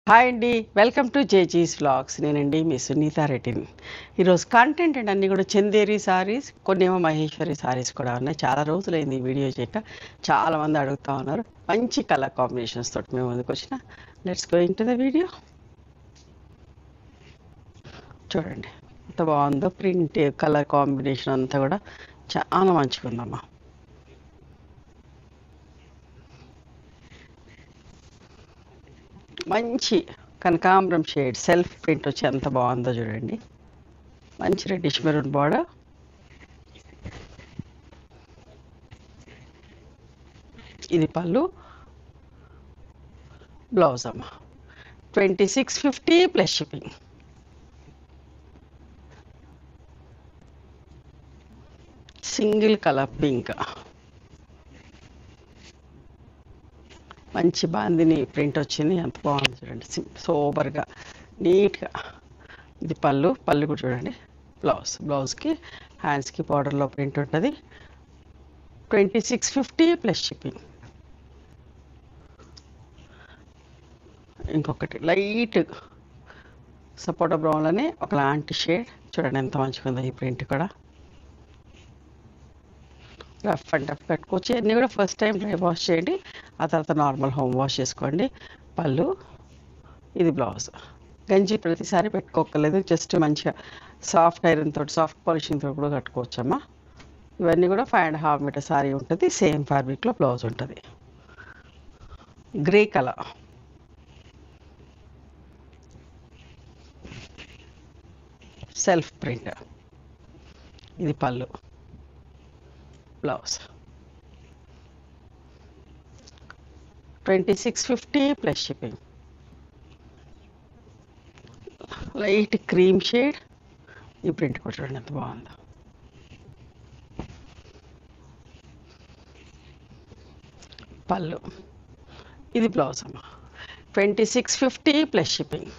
Hi అండి. Welcome to జేజీస్ vlogs. నేనండి మీ సునీత రెడ్డిని. ఈరోజు కంటెంట్ అండి అన్నీ కూడా చందేరి సారీస్, కొన్నేమో మహేశ్వరి సారీస్ కూడా ఉన్నాయి. చాలా రోజులైంది ఈ వీడియో చేయక. చాలామంది అడుగుతా ఉన్నారు. మంచి కలర్ కాంబినేషన్స్ తోటి మేము ముందుకు వచ్చిన. Let's go in to the video. చూడండి ఎంత బాగుందో ప్రింట్, కలర్ కాంబినేషన్ అంతా కూడా చాలా మంచిగా ఉందమ్మా. మంచి కనకాంబరం షేడ్ సెల్ఫ్ ప్రింట్ వచ్చి ఎంత బాగుందో చూడండి. మంచి రెడ్డిష్ మెరూన్ బార్డర్. ఇది పళ్ళు, బ్లౌజ్ అమ్మ. 2650 plus shipping. Single colour pink, మంచి బాందిని ప్రింట్ వచ్చింది. ఎంత బాగుంది చూడండి, సోబర్గా నీట్గా. ఇది పళ్ళు, పళ్ళు కూడా చూడండి. బ్లౌజ్కి హ్యాండ్స్కి బార్డర్లో ప్రింట్ ఉంటుంది. 2650 ప్లస్ షిప్పింగ్. ఇంకొకటి లైట్ సపోటా బ్రౌన్లోనే ఒకలాంటి షేడ్ చూడండి, ఎంత మంచిగా ఉందో ఈ ప్రింట్ కూడా. రఫ్ అండ్ టఫ్ కట్టుకోవచ్చు. అన్నీ కూడా ఫస్ట్ టైం డ్రై వాష్ చేయండి, ఆ తర్వాత నార్మల్ హోమ్ వాష్ చేసుకోండి. పళ్ళు, ఇది బ్లౌజ్. గంజి ప్రతిసారి పెట్టుకోకర్లేదు, జస్ట్ మంచిగా సాఫ్ట్ ఐరన్ తోటి, సాఫ్ట్ పాలిషింగ్ తోటి కూడా కట్టుకోవచ్చమ్మా. ఇవన్నీ కూడా 5.5 మీటర్ సారీ ఉంటుంది. సేమ్ ఫ్యాబ్రిక్లో బ్లౌజ్ ఉంటుంది. Grey colour, self print. ఇది పళ్ళు, blouse. 2650 plus shipping. Light cream shade. ఈ ప్రింట్ కూడా చూడండి ఎంత బాగుందో. పళ్ళు, ఇది బ్లౌజ్ అమ్మ. 2650 ప్లస్ షిప్పింగ్.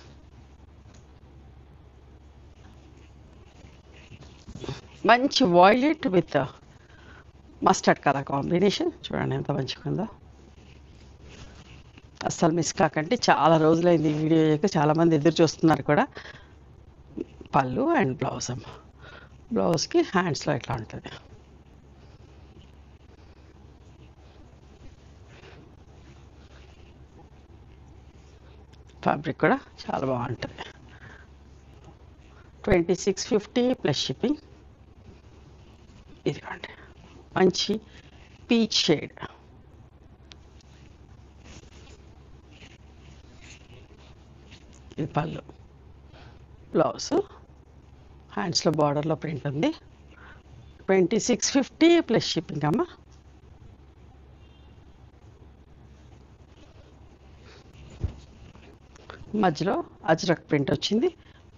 మంచి violet with mustard colour combination చూడండి ఎంత మంచిగా ఉందో. అస్సలు మిస్ కాకండి, చాలా రోజులైంది ఈ వీడియో చేయక, చాలామంది ఎదురు చూస్తున్నారు కూడా. పళ్ళు అండ్ బ్లౌజ్ అమ్మ. బ్లౌజ్కి హ్యాండ్స్లో ఇట్లా ఉంటుంది. ఫ్యాబ్రిక్ కూడా చాలా బాగుంటుంది. 2650 ప్లస్ షిప్పింగ్. ఇదిగోండి మంచి పీచ్ షేడ్. ఇది పళ్ళు, బ్లౌజ్. హ్యాండ్స్లో బార్డర్లో ప్రింట్ ఉంది. 2650 ప్లస్ షిప్పింగ్ అమ్మ. మధ్యలో అజ్రక్ ప్రింట్ వచ్చింది,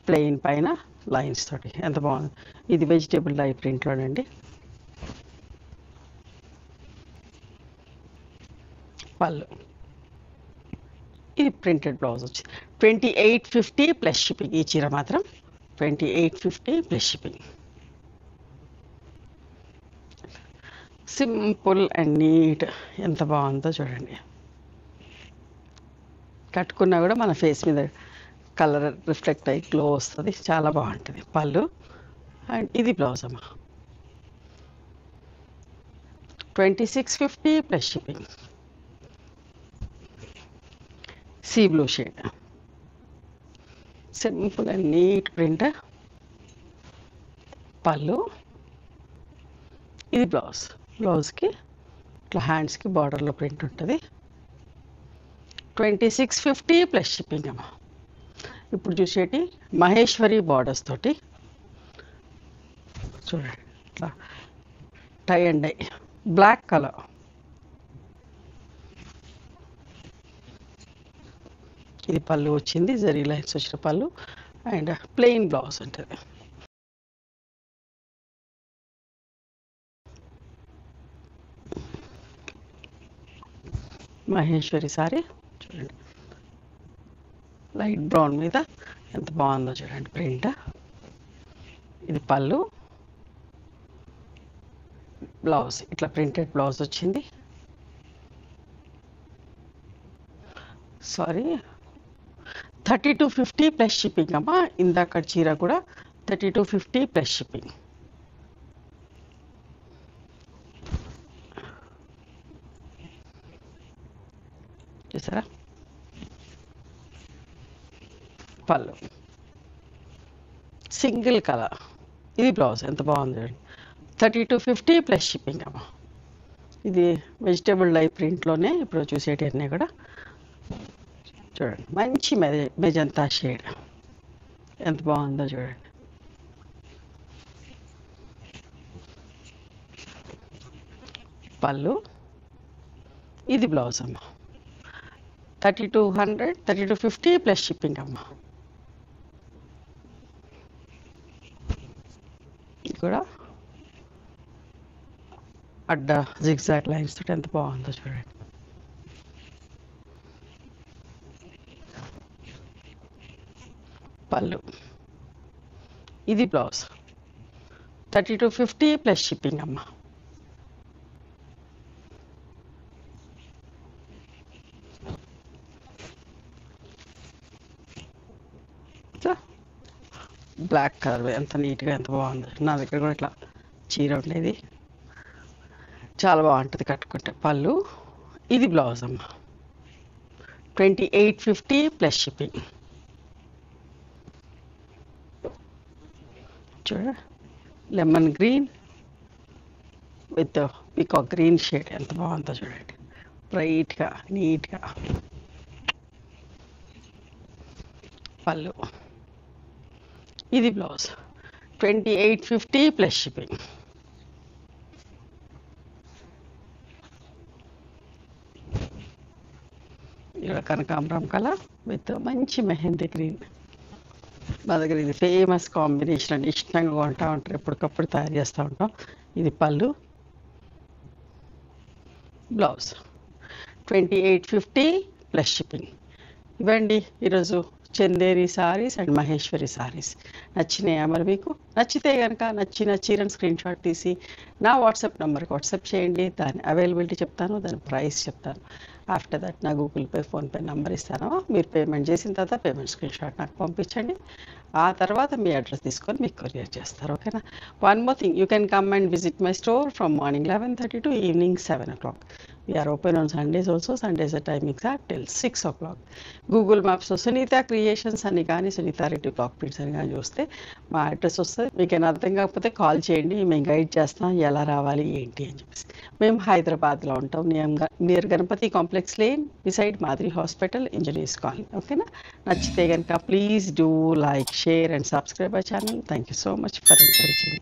ప్లెయిన్ పైన లైన్స్ తోటి ఎంత బాగుంది. ఇది వెజిటేబుల్ డై ప్రింట్లోనండి. పళ్ళు, ఇది ప్రింటెడ్ బ్లౌజ్ వచ్చింది. 2850 ప్లస్ షిప్పింగ్. ఈ చీర మాత్రం 2850 plus shipping. Simple and neat, ఎంత బాగుందో చూడండి. కట్టుకున్నా కూడా మన ఫేస్ మీద కలర్ రిఫ్లెక్ట్ అయ్యి గ్లో వస్తుంది, చాలా బాగుంటుంది. పళ్ళు అండ్ ఇది బ్లౌజ్ అమ్మ. 2650 plus shipping. Sea blue shade, simple and neat print. పళ్ళు, ఇది బ్లౌజ్కి ఇట్లా హ్యాండ్స్కి బార్డర్లో ప్రింట్ ఉంటుంది. 2650 ప్లస్ షిప్పింగ్ అమ్మ. ఇప్పుడు చూసేటి మహేశ్వరి బార్డర్స్ తోటి చూడండి, ఇట్లా tie and dye black colour. ఇది పళ్ళు వచ్చింది, జరీ లైన్స్ వచ్చిన పళ్ళు అండ్ ప్లెయిన్ బ్లౌజ్ ఉంటుంది. మహేశ్వరి సారీ చూడండి, లైట్ బ్రౌన్ మీద ఎంత బాగుందో చూడండి ప్రింట్. ఇది పళ్ళు, బ్లౌజ్ ఇట్లా ప్రింటెడ్ బ్లౌజ్ వచ్చింది. సారీ, 3250 ప్లస్ షిప్పింగ్ అమ్మా. ఇందాక చీర కూడా 3250 ప్లస్ షిప్పింగ్. చూసారా? పళ్ళు సింగిల్ కలర్, ఇది బ్లౌజ్. ఎంత బాగుంది చూడండి. 3250 ప్లస్ షిప్పింగ్ అమ్మా. ఇది వెజిటేబుల్ డై ప్రింట్లోనే ఇప్పుడు చూసేటివన్నీ కూడా చూడండి. మంచి మెజంతా షేడ్ ఎంత బాగుందో చూడండి. పళ్ళు, ఇది బ్లౌజ్ అమ్మ. 3200 3250 ప్లస్ షిప్పింగ్ అమ్మ. ఇది కూడా అడ్డ జిగ్జాగ్ లైన్స్ తోటి ఎంత బాగుందో చూడండి. పళ్ళు, ఇది బ్లౌజ్. 3250 ప్లస్ షిప్పింగ్ అమ్మ. బ్లాక్ కలర్ ఎంత నీట్గా ఎంత బాగుంది. నా దగ్గర కూడా ఇట్లా చీర ఉండేది, చాలా బాగుంటుంది కట్టుకుంటే. పళ్ళు, ఇది బ్లౌజ్ అమ్మ. 2850 ప్లస్ షిప్పింగ్. చూడ, lemon green with peacock green shade ఎంత బాగుందో చూడండి. బ్రైట్గా నీట్గా. పళ్ళు, ఇది బ్లౌజ్. 2850 plus shipping. ఇక్కడ కనకాంబరం కలర్ విత్ మంచి మెహందీ గ్రీన్. మా దగ్గర ఇది ఫేమస్ కాంబినేషన్ అండి. ఇష్టంగా కొంటూ ఉంటారు, ఎప్పటికప్పుడు తయారు చేస్తూ ఉంటాం. ఇది పళ్ళు, బ్లౌజ్. 2850 plus shipping. ఇవ్వండి ఈరోజు చందేరి సారీస్ అండ్ మహేశ్వరి సారీస్. నచ్చినాయా మరి మీకు? నచ్చితే కనుక నచ్చిన చీరను స్క్రీన్ షాట్ తీసి నా వాట్సాప్ నెంబర్కి వాట్సాప్ చేయండి. దాని అవైలబిలిటీ చెప్తాను, దాని ప్రైస్ చెప్తాను. ఆఫ్టర్ దట్ నా గూగుల్ పే, ఫోన్పే నెంబర్ ఇస్తాను. మీరు పేమెంట్ చేసిన తర్వాత పేమెంట్ స్క్రీన్ షాట్ నాకు పంపించండి. ఆ తర్వాత మీ అడ్రస్ తీసుకొని మీకు కొరియర్ చేస్తారు. ఓకేనా? One more thing, you can come and visit my store from morning 11:30 to evening 7 o'clock. We are open on Sundays also. Sundays at time exact till 6 o'clock. Google మ్యాప్స్లో Sunitha creations అని కానీ Sunitha Reddy block prints అని కానీ చూస్తే మా address వస్తుంది. మీకు ఏమైనా అర్థం కాకపోతే కాల్ చేయండి, మేము గైడ్ చేస్తాం ఎలా రావాలి ఏంటి అని చెప్పేసి. మేము హైదరాబాద్లో ఉంటాం, near Ganapati complex lane beside మాదిరి హాస్పిటల్, ఇంజనీర్స్ కాలనీ. ఓకేనా? నచ్చితే కనుక please do like, share and subscribe our channel. Thank you so much for encouraging.